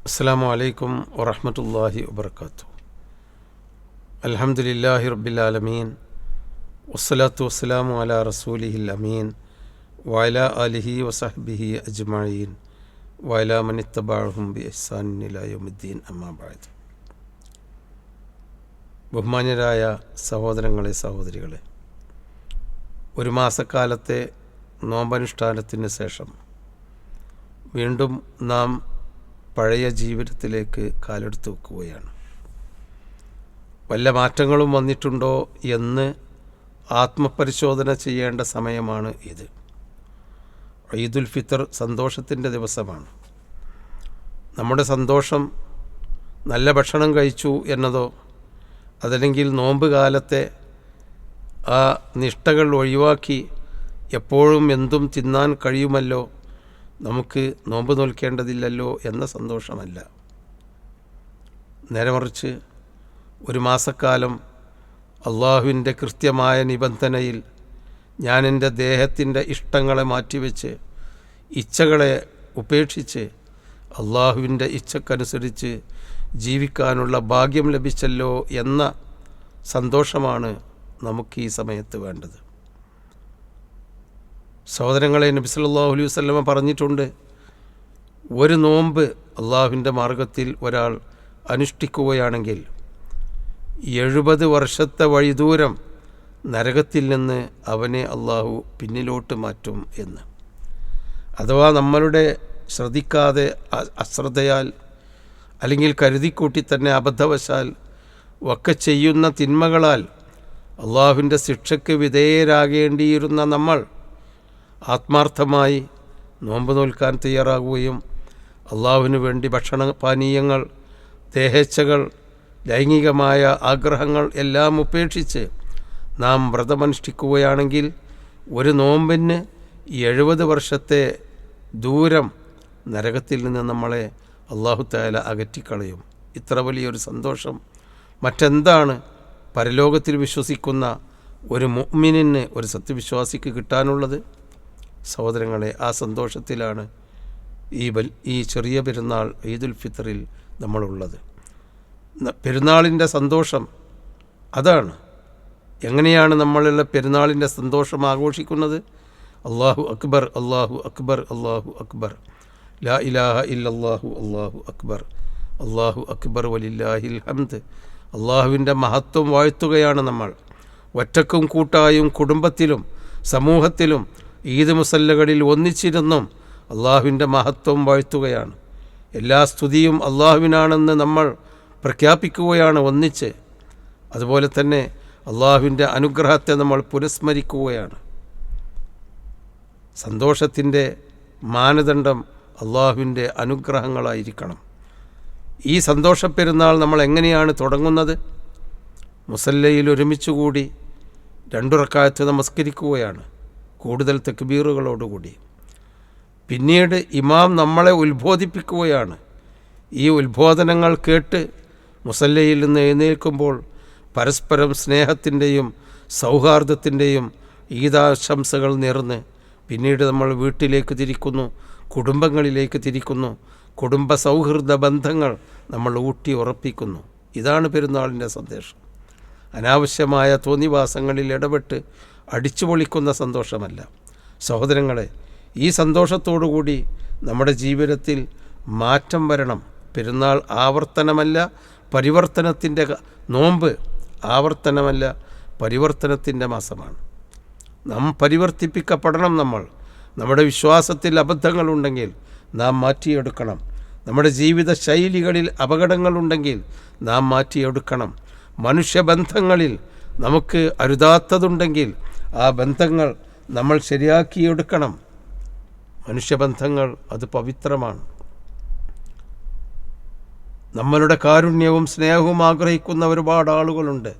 അസ്സലാമു അലൈക്കും വറഹ്മത്തുള്ളാഹി വബറകാതുഹു. അൽഹംദുലില്ലാഹി റബ്ബിൽ ആലമീൻ വസ്സലാത്തു വസ്സലാമു അലാ റസൂലിഹിൽ അമീൻ വഅലാ ആലിഹി വസഹ്ബിഹി അജ്മഈൻ വഅലാ മൻ ഇത്തബഅഹും ബിഇഹ്സാനിൻ ഇലാ യൗമിദ്ദീൻ. അമ്മാ ബഅദ്. ബഹുമാന്യരായ സഹോദരങ്ങളെ, സഹോദരികളെ, ഒരു മാസക്കാലത്തെ നോമ്പനുഷ്ഠാനത്തിന് ശേഷം വീണ്ടും നാം പഴയ ജീവിതത്തിലേക്ക് കാലെടുത്ത് വെക്കുകയാണ്. വല്ല മാറ്റങ്ങളും വന്നിട്ടുണ്ടോ എന്ന് ആത്മപരിശോധന ചെയ്യേണ്ട സമയമാണ് ഇത്. ഈദുൽ ഫിത്തർ സന്തോഷത്തിൻ്റെ ദിവസമാണ്. നമ്മുടെ സന്തോഷം നല്ല ഭക്ഷണം കഴിച്ചു എന്നതോ അതല്ലെങ്കിൽ നോമ്പ് കാലത്തെ ആ നിഷ്ഠകൾ ഒഴിവാക്കി എപ്പോഴും എന്തും തിന്നാൻ കഴിയുമല്ലോ, നമുക്ക് നോമ്പ് നോൽക്കേണ്ടതില്ലല്ലോ എന്ന സന്തോഷമല്ല. നേരെ മറിച്ച് ഒരു മാസക്കാലം അള്ളാഹുവിൻ്റെ കൃത്യമായ നിബന്ധനയിൽ ഞാൻ എൻ്റെ ദേഹത്തിൻ്റെ ഇഷ്ടങ്ങളെ മാറ്റിവെച്ച് ഇച്ഛകളെ ഉപേക്ഷിച്ച് അള്ളാഹുവിൻ്റെ ഇച്ഛക്കനുസരിച്ച് ജീവിക്കാനുള്ള ഭാഗ്യം ലഭിച്ചല്ലോ എന്ന സന്തോഷമാണ് നമുക്ക് ഈ സമയത്ത് വേണ്ടത്. സഹോദരങ്ങളെ, നബി സല്ലല്ലാഹു അലൈഹി വസല്ലമ പറഞ്ഞിട്ടുണ്ട്, ഒരു നോമ്പ് അള്ളാഹുവിൻ്റെ മാർഗത്തിൽ ഒരാൾ അനുഷ്ഠിക്കുകയാണെങ്കിൽ 70 വർഷത്തെ വഴിദൂരം നരകത്തിൽ നിന്ന് അവനെ അള്ളാഹു പിന്നിലോട്ട് മാറ്റും എന്ന്. അഥവാ നമ്മളുടെ ശ്രദ്ധിക്കാതെ, അശ്രദ്ധയാൽ അല്ലെങ്കിൽ കരുതിക്കൂട്ടി തന്നെ അബദ്ധവശാൽ ഒക്കെ ചെയ്യുന്ന തിന്മകളാൽ അള്ളാഹുവിൻ്റെ ശിക്ഷയ്ക്ക് വിധേയരാകേണ്ടിയിരുന്ന നമ്മൾ ആത്മാർത്ഥമായി നോമ്പ് നോൽക്കാൻ തയ്യാറാകുകയും അള്ളാഹുവിന് വേണ്ടി ഭക്ഷണ പാനീയങ്ങൾ, ദേഹേച്ഛകൾ, ലൈംഗികമായ ആഗ്രഹങ്ങൾ എല്ലാം ഉപേക്ഷിച്ച് നാം വ്രതമനുഷ്ഠിക്കുകയാണെങ്കിൽ ഒരു നോമ്പിന് 70 വർഷത്തെ ദൂരം നരകത്തിൽ നിന്ന് നമ്മളെ അള്ളാഹു തആല അകറ്റിക്കളയും. ഇത്ര വലിയൊരു സന്തോഷം മറ്റെന്താണ് പരലോകത്തിൽ വിശ്വസിക്കുന്ന ഒരു മുഅ്മിനിന്, ഒരു സത്യവിശ്വാസിക്ക് കിട്ടാനുള്ളത്? സഹോദരങ്ങളെ, ആ സന്തോഷത്തിലാണ് ഈ ചെറിയ പെരുന്നാൾ ഈദുൽ ഫിത്തറിൽ നമ്മളുള്ളത്. പെരുന്നാളിൻ്റെ സന്തോഷം അതാണ്. എങ്ങനെയാണ് നമ്മളുള്ള പെരുന്നാളിൻ്റെ സന്തോഷം ആഘോഷിക്കുന്നത്? അല്ലാഹു അക്ബർ, അല്ലാഹു അക്ബർ, അല്ലാഹു അക്ബർ, ലാ ഇലാഹ ഇല്ലല്ലാഹു, അല്ലാഹു അക്ബർ, അല്ലാഹു അക്ബർ വലില്ലാഹിൽ ഹംദ്. അള്ളാഹുവിൻ്റെ മഹത്വം വാഴ്ത്തുകയാണ് നമ്മൾ. ഒറ്റക്കും കൂട്ടായും കുടുംബത്തിലും സമൂഹത്തിലും ഈദ് മുസല്ലകളിൽ ഒന്നിച്ചിരുന്നും അള്ളാഹുവിൻ്റെ മഹത്വം വാഴ്ത്തുകയാണ്. എല്ലാ സ്തുതിയും അള്ളാഹുവിനാണെന്ന് നമ്മൾ പ്രഖ്യാപിക്കുകയാണ് ഒന്നിച്ച്. അതുപോലെ തന്നെ അള്ളാഹുവിൻ്റെ അനുഗ്രഹത്തെ നമ്മൾ പുരസ്മരിക്കുകയാണ്. സന്തോഷത്തിൻ്റെ മാനദണ്ഡം അള്ളാഹുവിൻ്റെ അനുഗ്രഹങ്ങളായിരിക്കണം. ഈ സന്തോഷപ്പെരുന്നാൾ നമ്മൾ എങ്ങനെയാണ് തുടങ്ങുന്നത്? മുസല്ലയിൽ ഒരുമിച്ചുകൂടി 2 റക്അത്ത് നമസ്കരിക്കുകയാണ്, കൂടുതൽ തക്ബീറുകളോടുകൂടി. പിന്നീട് ഇമാം നമ്മളെ ഉത്ബോധിപ്പിക്കുകയാണ്. ഈ ഉത്ബോധനങ്ങൾ കേട്ട് മുസല്ലയിൽ നിന്ന് എഴുന്നേൽക്കുമ്പോൾ പരസ്പരം സ്നേഹത്തിൻ്റെയും സൗഹാർദ്ദത്തിൻ്റെയും ഈദാശംസകൾ നേർന്ന് പിന്നീട് നമ്മൾ വീട്ടിലേക്ക് തിരിക്കുന്നു, കുടുംബങ്ങളിലേക്ക് തിരിക്കുന്നു, കുടുംബ സൗഹൃദ ബന്ധങ്ങൾ നമ്മൾ ഊട്ടി ഉറപ്പിക്കുന്നു. ഇതാണ് പെരുന്നാളിൻ്റെ സന്ദേശം. അനാവശ്യമായ തോന്നിവാസങ്ങളിൽ ഇടപെട്ട് അടിച്ചുപൊളിക്കുന്ന സന്തോഷമല്ല. സഹോദരങ്ങളെ, ഈ സന്തോഷത്തോടുകൂടി നമ്മുടെ ജീവിതത്തിൽ മാറ്റം വരണം. പെരുന്നാൾ ആവർത്തനമല്ല, പരിവർത്തനത്തിൻ്റെ നോമ്പ് ആവർത്തനമല്ല, പരിവർത്തനത്തിൻ്റെ മാസമാണ്. നാം പരിവർത്തിപ്പിക്കപ്പെടണം. നമ്മുടെ വിശ്വാസത്തിൽ അബദ്ധങ്ങളുണ്ടെങ്കിൽ നാം മാറ്റിയെടുക്കണം. നമ്മുടെ ജീവിത ശൈലികളിൽ അപകടങ്ങളുണ്ടെങ്കിൽ നാം മാറ്റിയെടുക്കണം. മനുഷ്യബന്ധങ്ങളിൽ നമുക്ക് അരുതാത്തതുണ്ടെങ്കിൽ ആ ബന്ധങ്ങൾ നമ്മൾ ശരിയാക്കിയെടുക്കണം. മനുഷ്യബന്ധങ്ങൾ അത് പവിത്രമാണ്. നമ്മളുടെ കാരുണ്യവും സ്നേഹവും ആഗ്രഹിക്കുന്ന ഒരുപാട് ആളുകളുണ്ട്.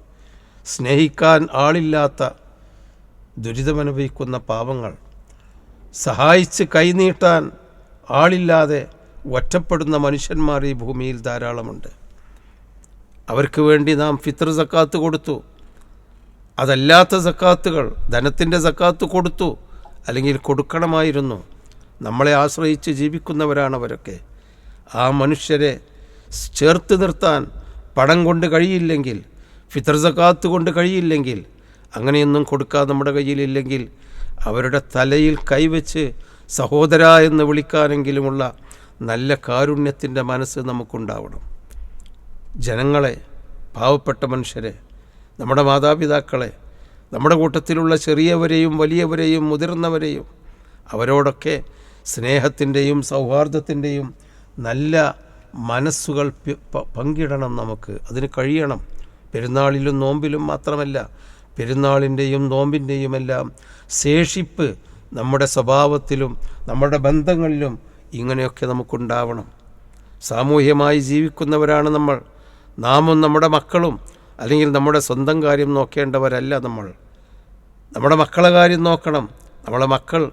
സ്നേഹിക്കാൻ ആളില്ലാത്ത, ദുരിതമനുഭവിക്കുന്ന പാവങ്ങൾ, സഹായിച്ച് കൈനീട്ടാൻ ആളില്ലാതെ ഒറ്റപ്പെടുന്ന മനുഷ്യന്മാർ ഈ ഭൂമിയിൽ ധാരാളമുണ്ട്. അവർക്ക് വേണ്ടി നാം ഫിത്ർ സക്കാത്ത് കൊടുത്തു. അതല്ലാത്ത സക്കാത്തുകൾ, ധനത്തിൻ്റെ സക്കാത്ത് കൊടുത്തു, അല്ലെങ്കിൽ കൊടുക്കണമായിരുന്നു. നമ്മളെ ആശ്രയിച്ച് ജീവിക്കുന്നവരാണ് അവരൊക്കെ. ആ മനുഷ്യരെ ചേർത്ത് നിർത്താൻ പണം കൊണ്ട് കഴിയില്ലെങ്കിൽ, ഫിത്ർ സകാത്ത് കൊണ്ട് കഴിയില്ലെങ്കിൽ, അങ്ങനെയൊന്നും കൊടുക്കാൻ നമ്മുടെ കയ്യിലില്ലെങ്കിൽ അവരുടെ തലയിൽ കൈവച്ച് സഹോദര എന്ന് വിളിക്കാനെങ്കിലുമുള്ള നല്ല കാരുണ്യത്തിൻ്റെ മനസ്സ് നമുക്കുണ്ടാവണം. ജനങ്ങളെ, പാവപ്പെട്ട മനുഷ്യരെ, നമ്മുടെ മാതാപിതാക്കളെ, നമ്മുടെ കൂട്ടത്തിലുള്ള ചെറിയവരെയും വലിയവരെയും മുതിർന്നവരെയും അവരോടൊക്കെ സ്നേഹത്തിൻ്റെയും സൗഹാർദ്ദത്തിൻ്റെയും നല്ല മനസ്സുകൾ പങ്കിടണം. നമുക്ക് അതിന് കഴിയണം. പെരുന്നാളിലും നോമ്പിലും മാത്രമല്ല, പെരുന്നാളിൻ്റെയും നോമ്പിൻ്റെയുമെല്ലാം ശേഷിപ്പ് നമ്മുടെ സ്വഭാവത്തിലും നമ്മുടെ ബന്ധങ്ങളിലും ഇങ്ങനെയൊക്കെ നമുക്കുണ്ടാവണം. സാമൂഹ്യമായി ജീവിക്കുന്നവരാണ് നമ്മൾ. നാമും നമ്മുടെ മക്കളും അല്ലെങ്കിൽ നമ്മുടെ സ്വന്തം കാര്യം നോക്കേണ്ടവരല്ല നമ്മൾ. നമ്മുടെ മക്കളെ കാര്യം നോക്കണം. നമ്മളെ മക്കൾ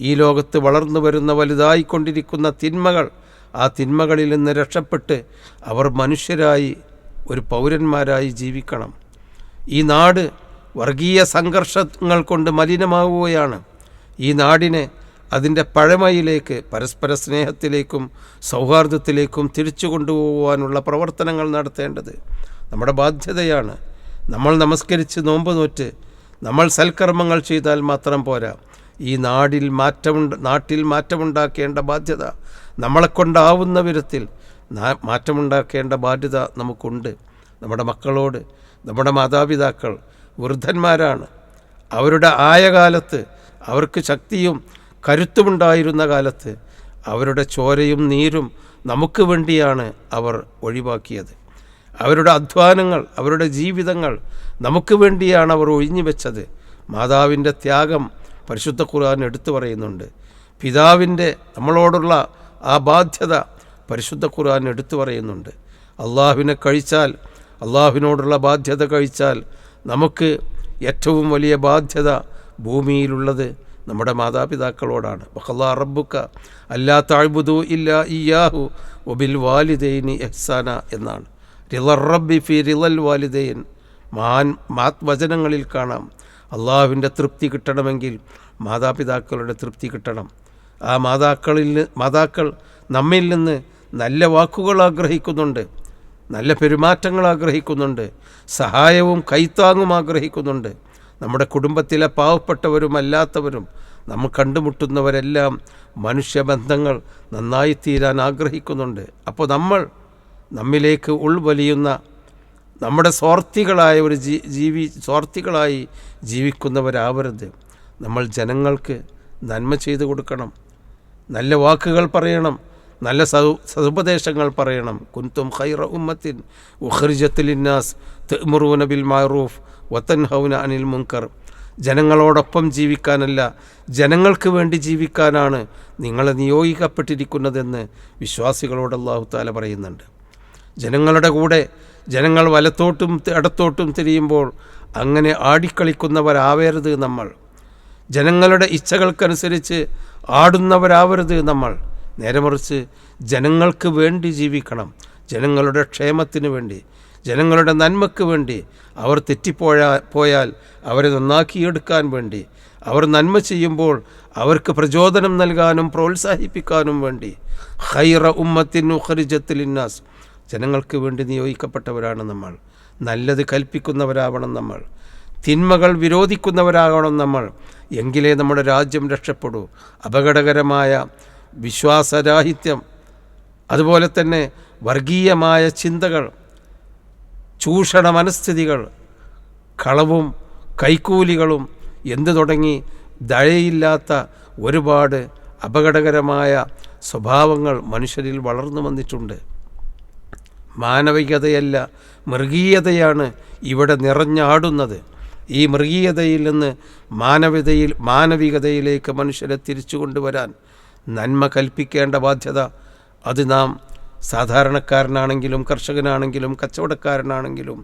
ഈ ലോകത്ത് വളർന്നു വരുന്ന വലുതായിക്കൊണ്ടിരിക്കുന്ന തിന്മകൾ, ആ തിന്മകളിൽ നിന്ന് രക്ഷപ്പെട്ട് അവർ മനുഷ്യരായി ഒരു പൗരന്മാരായി ജീവിക്കണം. ഈ നാട് വർഗീയ സംഘർഷങ്ങൾ കൊണ്ട് മലിനമാവുകയാണ്. ഈ നാടിനെ അതിൻ്റെ പഴമയിലേക്ക്, പരസ്പര സ്നേഹത്തിലേക്കും സൗഹാർദ്ദത്തിലേക്കും തിരിച്ചു കൊണ്ടുപോകാനുള്ള പ്രവർത്തനങ്ങൾ നടത്തേണ്ടത് നമ്മുടെ ബാധ്യതയാണ്. നമ്മൾ നമസ്കരിച്ച് നോമ്പ് നോറ്റ് നമ്മൾ സൽക്കർമ്മങ്ങൾ ചെയ്താൽ മാത്രം പോരാ. ഈ നാട്ടിൽ മാറ്റമുണ്ടാക്കേണ്ട ബാധ്യത, നമ്മളെക്കൊണ്ടാവുന്ന വിധത്തിൽ മാറ്റമുണ്ടാക്കേണ്ട ബാധ്യത നമുക്കുണ്ട്. നമ്മുടെ മക്കളോട്, നമ്മുടെ മാതാപിതാക്കൾ വൃദ്ധന്മാരാണ്. അവരുടെ ആയ കാലത്ത്, അവർക്ക് ശക്തിയും കരുത്തുമുണ്ടായിരുന്ന കാലത്ത് അവരുടെ ചോരയും നീരും നമുക്ക് വേണ്ടിയാണ് അവർ ഒഴിവാക്കിയത്. അവരുടെ അധ്വാനങ്ങൾ, അവരുടെ ജീവിതങ്ങൾ നമുക്ക് വേണ്ടിയാണ് അവർ ഒഴിഞ്ഞു വെച്ചത്. മാതാവിൻ്റെ ത്യാഗം പരിശുദ്ധ ഖുർആൻ എടുത്തു പറയുന്നുണ്ട്. പിതാവിൻ്റെ നമ്മളോടുള്ള ആ ബാധ്യത പരിശുദ്ധ ഖുർആൻ എടുത്തു പറയുന്നുണ്ട്. അള്ളാഹുവിനോടുള്ള ബാധ്യത കഴിച്ചാൽ നമുക്ക് ഏറ്റവും വലിയ ബാധ്യത ഭൂമിയിലുള്ളത് നമ്മുടെ മാതാപിതാക്കളോടാണ്. വഖളാ റബ്ബുക അല്ലാ തഅ്ബുദൂ ഇല്ലാ ഇയ്യാഹു വബിൽ വാലിദൈനി ഇഹ്സാന എന്നാണ്. റിളർ റബ്ബി ഫി റിളൽ വാലിദൈൻ. വചനങ്ങളിൽ കാണാം, അള്ളാഹുവിൻ്റെ തൃപ്തി കിട്ടണമെങ്കിൽ മാതാപിതാക്കളുടെ തൃപ്തി കിട്ടണം. ആ മാതാക്കൾ നമ്മിൽ നിന്ന് നല്ല വാക്കുകൾ ആഗ്രഹിക്കുന്നുണ്ട്, നല്ല പെരുമാറ്റങ്ങൾ ആഗ്രഹിക്കുന്നുണ്ട്, സഹായവും കൈത്താങ്ങും ആഗ്രഹിക്കുന്നുണ്ട്. നമ്മുടെ കുടുംബത്തിലെ പാവപ്പെട്ടവരും അല്ലാത്തവരും നമ്മൾ കണ്ടുമുട്ടുന്നവരെല്ലാം മനുഷ്യബന്ധങ്ങൾ നന്നായി തീരാൻ ആഗ്രഹിക്കുന്നുണ്ട്. അപ്പോൾ നമ്മിലേക്ക് ഉൾവലിയുന്ന നമ്മുടെ സ്വാർത്ഥികളായി ജീവിക്കുന്നവരാവരുത്. നമ്മൾ ജനങ്ങൾക്ക് നന്മ ചെയ്തു കൊടുക്കണം, നല്ല വാക്കുകൾ പറയണം, നല്ല സതുപദേശങ്ങൾ പറയണം. കുൻതും ഖൈറ ഉമ്മത്തിൻ ഉഖ്രിജത്ത് ലിന്നാസ് തഅ്മുറൂന ബിൽ മഅറൂഫ് വതൻഹൗന അനിൽ മുൻകർ. ജനങ്ങളോടൊപ്പം ജീവിക്കാനല്ല, ജനങ്ങൾക്ക് വേണ്ടി ജീവിക്കാനാണ് നിങ്ങളെ നിയോഗിക്കപ്പെട്ടിരിക്കുന്നതെന്ന് വിശ്വാസികളോട് അല്ലാഹു തആല പറയുന്നുണ്ട്. ജനങ്ങളുടെ കൂടെ ജനങ്ങൾ വലത്തോട്ടും ഇടത്തോട്ടും തിരിയുമ്പോൾ അങ്ങനെ ആടിക്കളിക്കുന്നവരാവരുത് നമ്മൾ. ജനങ്ങളുടെ ഇച്ഛകൾക്കനുസരിച്ച് ആടുന്നവരാവരുത് നമ്മൾ. നേരെ മറിച്ച് ജനങ്ങൾക്ക് വേണ്ടി ജീവിക്കണം. ജനങ്ങളുടെ ക്ഷേമത്തിന് വേണ്ടി, ജനങ്ങളുടെ നന്മയ്ക്ക് വേണ്ടി, അവർ തെറ്റിപ്പോയാൽ അവരെ നന്നാക്കിയെടുക്കാൻ വേണ്ടി, അവർ നന്മ ചെയ്യുമ്പോൾ അവർക്ക് പ്രചോദനം നൽകാനും പ്രോത്സാഹിപ്പിക്കാനും വേണ്ടി. ഖൈറ ഉമ്മത്തിൻ ഉഖ്രിജത്ത് ലിന്നാസ്. ജനങ്ങൾക്ക് വേണ്ടി നിയോഗിക്കപ്പെട്ടവരാണ് നമ്മൾ. നല്ലത് കൽപ്പിക്കുന്നവരാവണം നമ്മൾ, തിന്മകൾ വിരോധിക്കുന്നവരാകണം നമ്മൾ. എങ്കിലേ നമ്മുടെ രാജ്യം രക്ഷപ്പെടൂ. അപകടകരമായ വിശ്വാസരാഹിത്യം, അതുപോലെ തന്നെ വർഗീയമായ ചിന്തകൾ, ചൂഷണ മനസ്ഥിതികൾ, കളവും കൈക്കൂലികളും എന്തു തുടങ്ങി ദയയില്ലാത്ത ഒരുപാട് അപകടകരമായ സ്വഭാവങ്ങൾ മനുഷ്യരിൽ വളർന്നു വന്നിട്ടുണ്ട്. മാനവികതയല്ല, മൃഗീയതയാണ് ഇവിടെ നിറഞ്ഞാടുന്നത്. ഈ മൃഗീയതയിൽ നിന്ന് മാനവികതയിലേക്ക് മനുഷ്യരെ തിരിച്ചു കൊണ്ടുവരാൻ നന്മ കൽപ്പിക്കേണ്ട ബാധ്യത അത് നാം സാധാരണക്കാരനാണെങ്കിലും കർഷകനാണെങ്കിലും കച്ചവടക്കാരനാണെങ്കിലും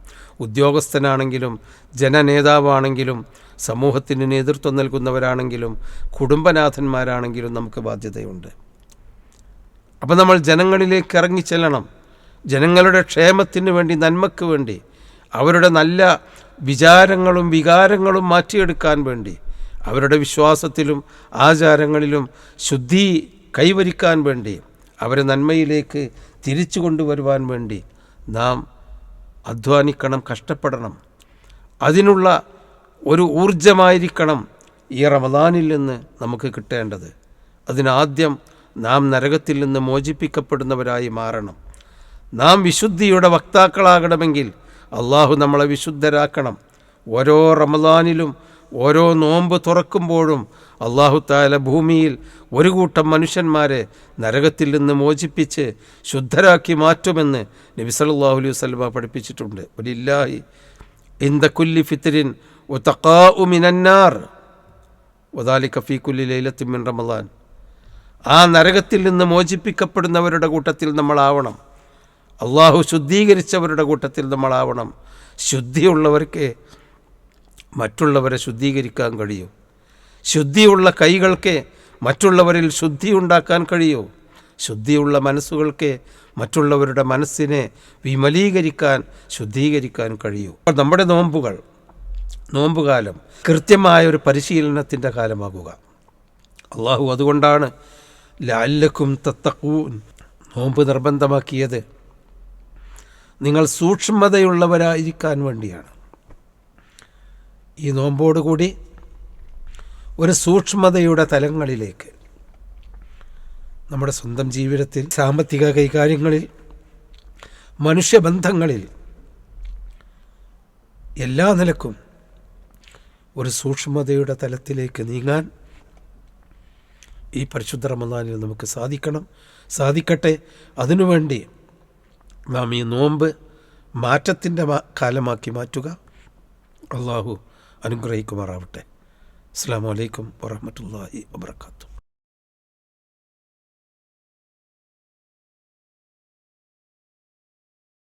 ഉദ്യോഗസ്ഥനാണെങ്കിലും ജനനേതാവാണെങ്കിലും സമൂഹത്തിന് നേതൃത്വം നൽകുന്നവരാണെങ്കിലും കുടുംബനാഥന്മാരാണെങ്കിലും നമുക്ക് ബാധ്യതയുണ്ട്. അപ്പോൾ നമ്മൾ ജനങ്ങളിലേക്ക് ഇറങ്ങിച്ചെല്ലണം. ജനങ്ങളുടെ ക്ഷേമത്തിന് വേണ്ടി, നന്മയ്ക്ക് വേണ്ടി, അവരുടെ നല്ല വിചാരങ്ങളും വികാരങ്ങളും മാറ്റിയെടുക്കാൻ വേണ്ടി, അവരുടെ വിശ്വാസത്തിലും ആചാരങ്ങളിലും ശുദ്ധി കൈവരിക്കാൻ വേണ്ടി, അവരെ നന്മയിലേക്ക് തിരിച്ചു കൊണ്ടുവരുവാൻ വേണ്ടി നാം അധ്വാനിക്കണം, കഷ്ടപ്പെടണം. അതിനുള്ള ഒരു ഊർജമായിരിക്കണം ഈ റമദാനിൽ നിന്ന് നമുക്ക് കിട്ടേണ്ടത്. അതിനാദ്യം നാം നരകത്തിൽ നിന്ന് മോചിപ്പിക്കപ്പെടുന്നവരായി മാറണം. നാം വിശുദ്ധിയുടെ വക്താക്കളാകണമെങ്കിൽ അള്ളാഹു നമ്മളെ വിശുദ്ധരാക്കണം. ഓരോ റമദാനിലും ഓരോ നോമ്പ് തുറക്കുമ്പോഴും അള്ളാഹു തആല ഭൂമിയിൽ ഒരു കൂട്ടം മനുഷ്യന്മാരെ നരകത്തിൽ നിന്ന് മോചിപ്പിച്ച് ശുദ്ധരാക്കി മാറ്റുമെന്ന് നബി സല്ലല്ലാഹു അലൈഹി വസല്ലം പഠിപ്പിച്ചിട്ടുണ്ട്. വലില്ലാഹി ഇൻദ കുല്ലി ഫിത്രിൻ വതഖാഉ മിനന്നാർ വദാലിക ഫീ കുല്ലി ലൈലത്തിൻ മിൻ റമദാൻ. ആ നരകത്തിൽ നിന്ന് മോചിപ്പിക്കപ്പെടുന്നവരുടെ കൂട്ടത്തിൽ നമ്മളാവണം. അള്ളാഹു ശുദ്ധീകരിച്ചവരുടെ കൂട്ടത്തിൽ നമ്മളാവണം. ശുദ്ധിയുള്ളവർക്ക് മറ്റുള്ളവരെ ശുദ്ധീകരിക്കാൻ കഴിയൂ. ശുദ്ധിയുള്ള കൈകൾക്ക് മറ്റുള്ളവരിൽ ശുദ്ധി ഉണ്ടാക്കാൻ കഴിയൂ. ശുദ്ധിയുള്ള മനസ്സുകൾക്ക് മറ്റുള്ളവരുടെ മനസ്സിനെ വിമലീകരിക്കാൻ, ശുദ്ധീകരിക്കാൻ കഴിയൂ. നമ്മുടെ നോമ്പുകാലം കൃത്യമായൊരു പരിശീലനത്തിൻ്റെ കാലമാകുക. അള്ളാഹു അതുകൊണ്ടാണ് ലഅല്ലക്കും തത്തഖൂൻ നോമ്പ് നിർബന്ധമാക്കിയത്. നിങ്ങൾ സൂക്ഷ്മതയുള്ളവരായിരിക്കാൻ വേണ്ടിയാണ്. ഈ നോമ്പോടുകൂടി ഒരു സൂക്ഷ്മതയുടെ തലങ്ങളിലേക്ക് നമ്മുടെ സ്വന്തം ജീവിതത്തിൽ, സാമ്പത്തിക കൈകാര്യങ്ങളിൽ, മനുഷ്യബന്ധങ്ങളിൽ എല്ലാ നിലക്കും ഒരു സൂക്ഷ്മതയുടെ തലത്തിലേക്ക് നീങ്ങാൻ ഈ പരിശുദ്ധ റമദാനിൽ നമുക്ക് സാധിക്കട്ടെ. അതിനുവേണ്ടി നാം ഈ നോമ്പ് മാറ്റത്തിൻ്റെ കാലമാക്കി മാറ്റുക. അള്ളാഹു അനുഗ്രഹിക്കുമാറാവട്ടെ. അസ്സലാമു അലൈക്കും വറഹ്മത്തുള്ളാഹി വബറകാതുഹു.